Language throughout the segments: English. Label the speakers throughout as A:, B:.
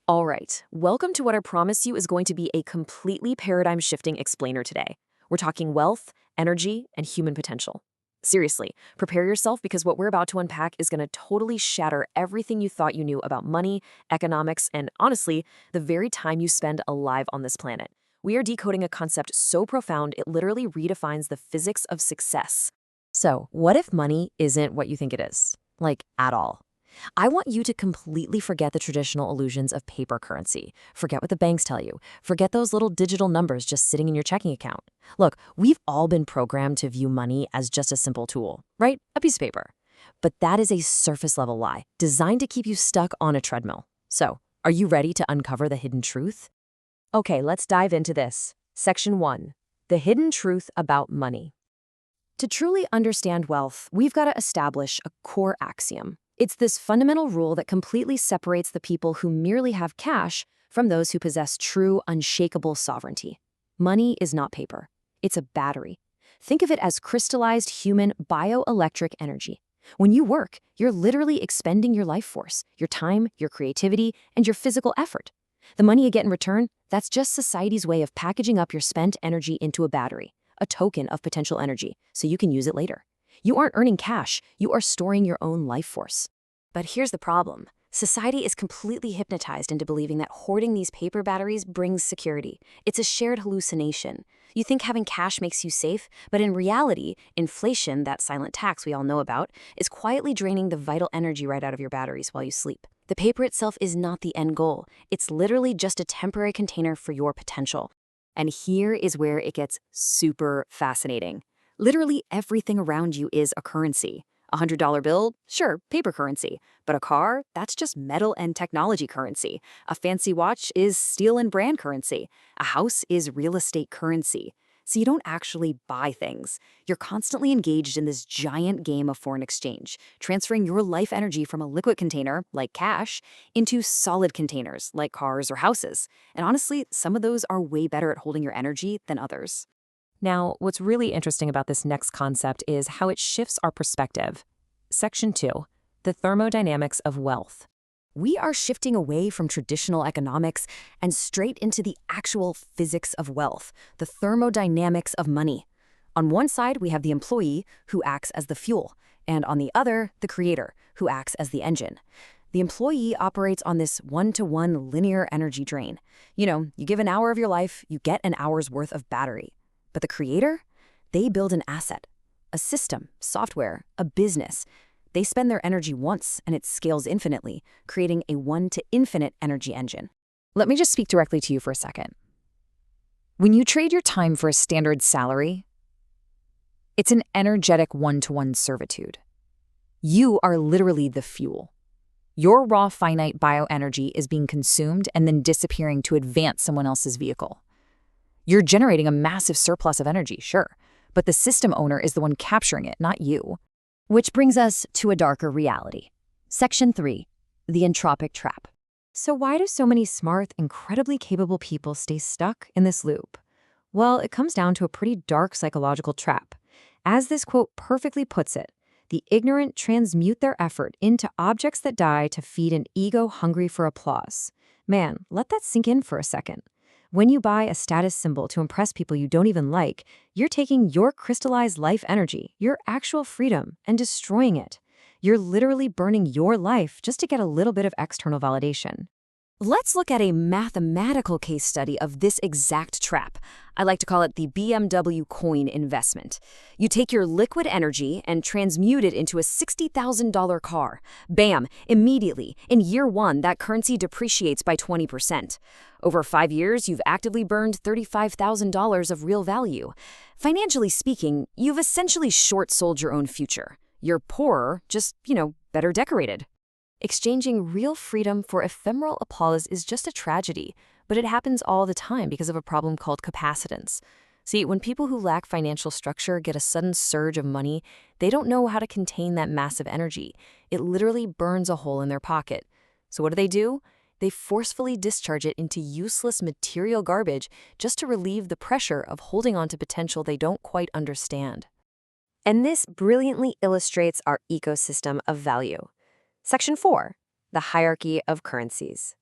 A: All right, welcome to what I promise you is going to be a completely paradigm-shifting explainer today. We're talking wealth, energy, and human potential. Seriously, prepare yourself because what we're about to unpack is going to totally shatter everything you thought you knew about money, economics, and honestly, the very time you spend alive on this planet. We are decoding a concept so profound it literally redefines the physics of success. So, what if money isn't what you think it is? Like, at all? I want you to completely forget the traditional illusions of paper currency. Forget what the banks tell you. Forget those little digital numbers just sitting in your checking account. Look, we've all been programmed to view money as just a simple tool, right? A piece of paper. But that is a surface level lie designed to keep you stuck on a treadmill. So, are you ready to uncover the hidden truth? Okay, let's dive into this. Section 1. The hidden truth about money. To truly understand wealth, we've got to establish a core axiom. It's this fundamental rule that completely separates the people who merely have cash from those who possess true, unshakable sovereignty. Money is not paper. It's a battery. Think of it as crystallized human bioelectric energy. When you work, you're literally expending your life force, your time, your creativity, and your physical effort. The money you get in return, that's just society's way of packaging up your spent energy into a battery, a token of potential energy, so you can use it later. You aren't earning cash, you are storing your own life force. But here's the problem. Society is completely hypnotized into believing that hoarding these paper batteries brings security. It's a shared hallucination. You think having cash makes you safe, but in reality, inflation, that silent tax we all know about, is quietly draining the vital energy right out of your batteries while you sleep. The paper itself is not the end goal. It's literally just a temporary container for your potential. And here is where it gets super fascinating. Literally everything around you is a currency. A $100 bill? Sure, paper currency. But a car? That's just metal and technology currency. A fancy watch is steel and brand currency. A house is real estate currency. So you don't actually buy things. You're constantly engaged in this giant game of foreign exchange, transferring your life energy from a liquid container, like cash, into solid containers, like cars or houses. And honestly, some of those are way better at holding your energy than others. Now, what's really interesting about this next concept is how it shifts our perspective. Section 2. The thermodynamics of wealth. We are shifting away from traditional economics and straight into the actual physics of wealth, the thermodynamics of money. On one side, we have the employee, who acts as the fuel, and on the other, the creator, who acts as the engine. The employee operates on this one-to-one linear energy drain. You give an hour of your life, you get an hour's worth of battery. But the creator? They build an asset, a system, software, a business. They spend their energy once and it scales infinitely, creating a one-to-infinite energy engine. Let me just speak directly to you for a second. When you trade your time for a standard salary, it's an energetic one-to-one servitude. You are literally the fuel. Your raw finite bioenergy is being consumed and then disappearing to advance someone else's vehicle. You're generating a massive surplus of energy, sure, but the system owner is the one capturing it, not you. Which brings us to a darker reality. Section 3. The entropic trap. So why do so many smart, incredibly capable people stay stuck in this loop? Well, it comes down to a pretty dark psychological trap. As this quote perfectly puts it, the ignorant transmute their effort into objects that die to feed an ego hungry for applause. Man, let that sink in for a second. When you buy a status symbol to impress people you don't even like, you're taking your crystallized life energy, your actual freedom, and destroying it. You're literally burning your life just to get a little bit of external validation. Let's look at a mathematical case study of this exact trap. I like to call it the BMW coin investment. You take your liquid energy and transmute it into a $60,000 car. Bam! Immediately, in year one, that currency depreciates by 20%. Over 5 years, you've actively burned $35,000 of real value. Financially speaking, you've essentially short-sold your own future. You're poorer, just, better decorated. Exchanging real freedom for ephemeral applause is just a tragedy, but it happens all the time because of a problem called capacitance. See, when people who lack financial structure get a sudden surge of money, they don't know how to contain that massive energy. It literally burns a hole in their pocket. So what do? They forcefully discharge it into useless material garbage just to relieve the pressure of holding on to potential they don't quite understand. And this brilliantly illustrates our ecosystem of value. Section 4. The hierarchy of currencies.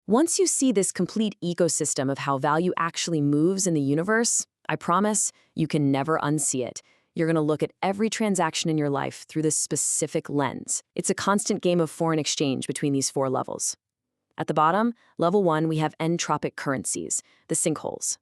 A: Once you see this complete ecosystem of how value actually moves in the universe, I promise you can never unsee it. You're going to look at every transaction in your life through this specific lens. It's a constant game of foreign exchange between these four levels. At the bottom, level 1, we have entropic currencies, the sinkholes.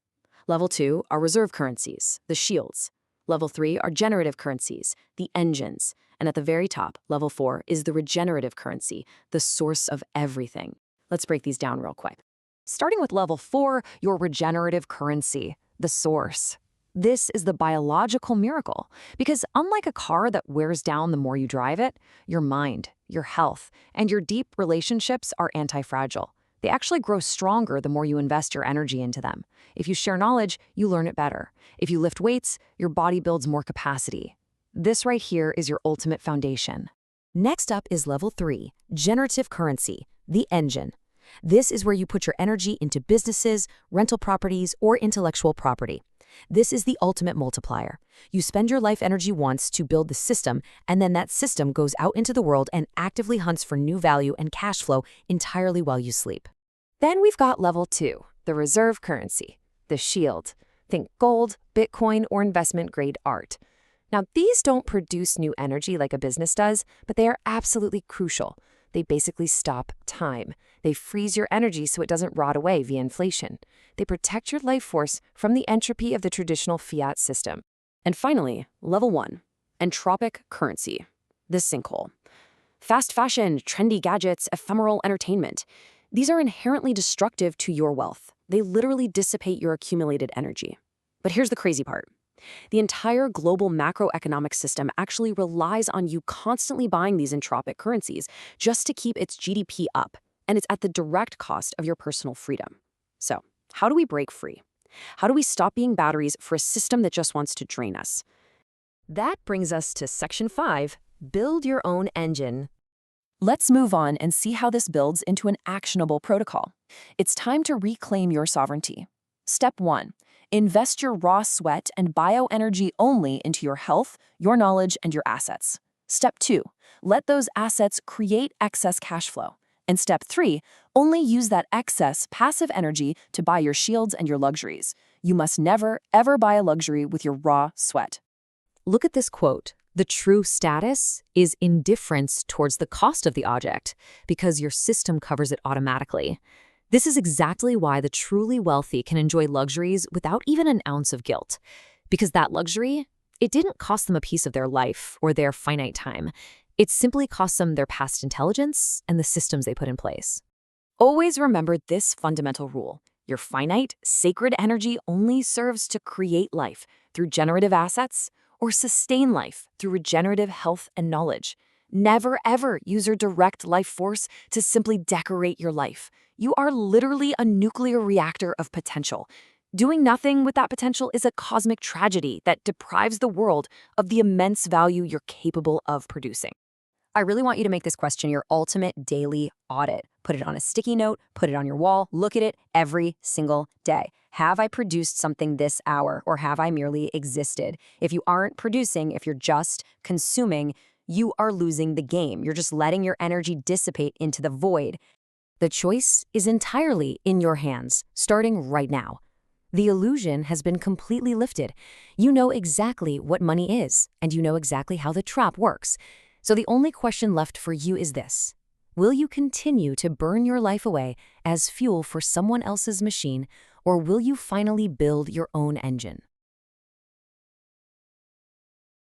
A: Level 2 are reserve currencies, the shields. Level 3 are generative currencies, the engines. And at the very top, level 4 is the regenerative currency, the source of everything. Let's break these down real quick. Starting with level 4, your regenerative currency, the source. This is the biological miracle, because unlike a car that wears down the more you drive it, your mind, your health, and your deep relationships are anti-fragile. They actually grow stronger the more you invest your energy into them. If you share knowledge, you learn it better. If you lift weights, your body builds more capacity. This right here is your ultimate foundation. Next up is level 3, generative currency, the engine. This is where you put your energy into businesses, rental properties, or intellectual property. This is the ultimate multiplier. You spend your life energy once to build the system, and then that system goes out into the world and actively hunts for new value and cash flow entirely while you sleep. Then we've got level 2, the reserve currency, the shield. Think gold, Bitcoin, or investment-grade art. Now, these don't produce new energy like a business does, but they are absolutely crucial. They basically stop time. They freeze your energy so it doesn't rot away via inflation. They protect your life force from the entropy of the traditional fiat system. And finally, level 1, entropic currency, the sinkhole. Fast fashion, trendy gadgets, ephemeral entertainment. These are inherently destructive to your wealth. They literally dissipate your accumulated energy. But here's the crazy part. The entire global macroeconomic system actually relies on you constantly buying these entropic currencies just to keep its GDP up, and it's at the direct cost of your personal freedom. So, how do we break free? How do we stop being batteries for a system that just wants to drain us? That brings us to Section 5, Build Your Own Engine. Let's move on and see how this builds into an actionable protocol. It's time to reclaim your sovereignty. Step 1. Invest your raw sweat and bioenergy only into your health, your knowledge, and your assets. Step 2. Let those assets create excess cash flow. And step 3. Only use that excess passive energy to buy your shields and your luxuries. You must never, ever buy a luxury with your raw sweat. Look at this quote. The true status is indifference towards the cost of the object, because your system covers it automatically. This is exactly why the truly wealthy can enjoy luxuries without even an ounce of guilt. Because that luxury, it didn't cost them a piece of their life or their finite time. It simply cost them their past intelligence and the systems they put in place. Always remember this fundamental rule. Your finite, sacred energy only serves to create life through generative assets or sustain life through regenerative health and knowledge. Never, ever use your direct life force to simply decorate your life. You are literally a nuclear reactor of potential. Doing nothing with that potential is a cosmic tragedy that deprives the world of the immense value you're capable of producing. I really want you to make this question your ultimate daily audit. Put it on a sticky note, put it on your wall, look at it every single day. Have I produced something this hour, or have I merely existed? If you aren't producing, if you're just consuming, you are losing the game. You're just letting your energy dissipate into the void. The choice is entirely in your hands, starting right now. The illusion has been completely lifted. You know exactly what money is, and you know exactly how the trap works. So the only question left for you is this. Will you continue to burn your life away as fuel for someone else's machine, or will you finally build your own engine?